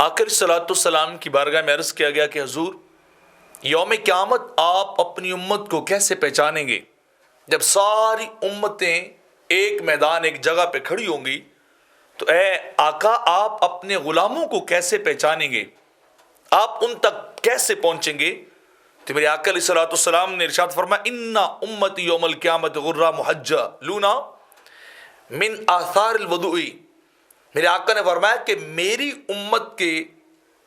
آخر صلاۃ والسلام کی بارگاہ میں عرض کیا گیا کہ حضور یوم قیامت آپ اپنی امت کو کیسے پہچانیں گے؟ جب ساری امتیں ایک میدان ایک جگہ پہ کھڑی ہوں گی تو اے آقا آپ اپنے غلاموں کو کیسے پہچانیں گے؟ آپ ان تک کیسے پہنچیں گے؟ تو میرے آقا علیہ الصلوۃ والسلام نے ارشاد فرمایا ان امتی یوم القیامت غرہ محجلون من آثار الوضوء۔ میرے آقا نے فرمایا کہ میری امت کے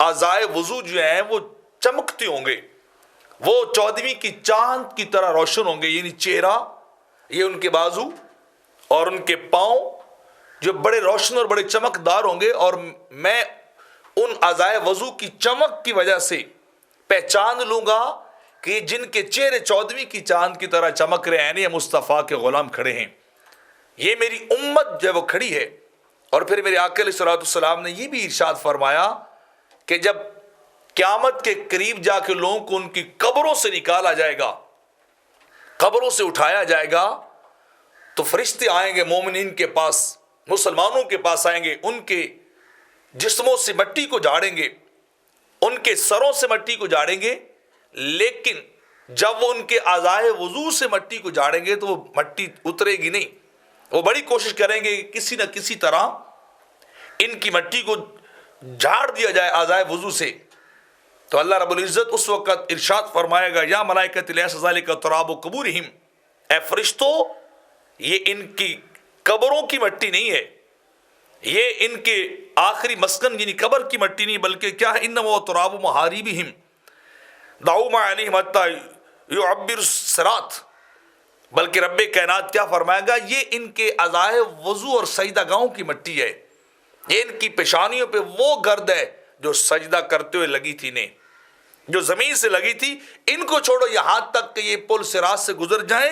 اعضائے وضو جو ہیں وہ چمکتے ہوں گے، وہ 14ویں کی چاند کی طرح روشن ہوں گے، یعنی چہرہ، یہ ان کے بازو اور ان کے پاؤں جو بڑے روشن اور بڑے چمکدار ہوں گے، اور میں ان اعضائے وضو کی چمک کی وجہ سے پہچان لوں گا کہ جن کے چہرے 14ویں کی چاند کی طرح چمک رہے ہیں یہ مصطفیٰ کے غلام کھڑے ہیں، یہ میری امت جو وہ کھڑی ہے۔ اور پھر میرے آقا علیہ الصلوۃ والسلام نے یہ بھی ارشاد فرمایا کہ جب قیامت کے قریب جا کے لوگوں کو ان کی قبروں سے نکالا جائے گا، قبروں سے اٹھایا جائے گا، تو فرشتے آئیں گے مومنین کے پاس، مسلمانوں کے پاس آئیں گے، ان کے جسموں سے مٹی کو جھاڑیں گے، ان کے سروں سے مٹی کو جھاڑیں گے، لیکن جب وہ ان کے اعضائے وضو سے مٹی کو جھاڑیں گے تو وہ مٹی اترے گی نہیں، وہ بڑی کوشش کریں گے کہ کسی نہ کسی طرح ان کی مٹی کو جھاڑ دیا جائے اعضائے وضو سے۔ تو اللہ رب العزت اس وقت ارشاد فرمائے گا یا ملائکۃ لیس ذالک تراب قبورہم، اے فرشتوں یہ ان کی قبروں کی مٹی نہیں ہے، یہ ان کے آخری مسکن یعنی قبر کی مٹی نہیں، بلکہ کیا ہے انما تراب محاریبہم دعوا ما علیہم حتی یعبر الصراط، بلکہ رب کائنات کیا فرمائے گا یہ ان کے اعضائے وضو اور سجدہ گاہوں کی مٹی ہے، یہ ان کی پیشانیوں پہ وہ گرد ہے جو سجدہ کرتے ہوئے لگی تھی انہیں، جو زمین سے لگی تھی، ان کو چھوڑو یہاں تک کہ یہ پل صراط سے گزر جائیں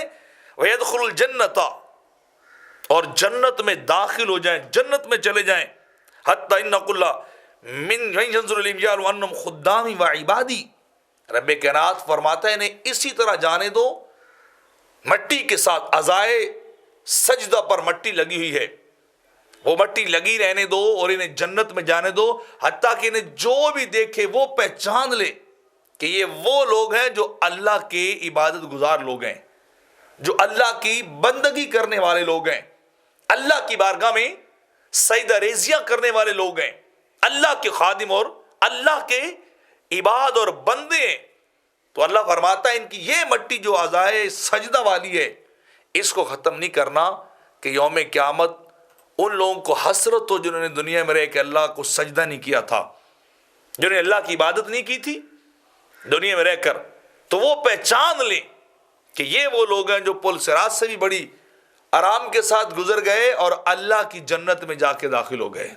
وَيَدْخُلُ الْجَنَّةَ، اور جنت میں داخل ہو جائیں، جنت میں چلے جائیں، حتی ان کل من ينظر الانبیاء وانہم خدامی وعبادی، رب کائنات فرماتا ہے انہیں اسی طرح جانے دو، مٹی کے ساتھ اعضائے سجدہ پر مٹی لگی ہوئی ہے، وہ مٹی لگی رہنے دو اور انہیں جنت میں جانے دو، حتیٰ کہ انہیں جو بھی دیکھے وہ پہچان لے کہ یہ وہ لوگ ہیں جو اللہ کے عبادت گزار لوگ ہیں، جو اللہ کی بندگی کرنے والے لوگ ہیں، اللہ کی بارگاہ میں سجدہ ریزیاں کرنے والے لوگ ہیں، اللہ کے خادم اور اللہ کے عباد اور بندے ہیں۔ تو اللہ فرماتا ہے ان کی یہ مٹی جو اعضائے سجدہ والی ہے اس کو ختم نہیں کرنا کہ یوم قیامت ان لوگوں کو حسرت ہو جنہوں نے دنیا میں رہ کے اللہ کو سجدہ نہیں کیا تھا، جنہوں نے اللہ کی عبادت نہیں کی تھی دنیا میں رہ کر، تو وہ پہچان لیں کہ یہ وہ لوگ ہیں جو پل صراط سے بھی بڑی آرام کے ساتھ گزر گئے اور اللہ کی جنت میں جا کے داخل ہو گئے۔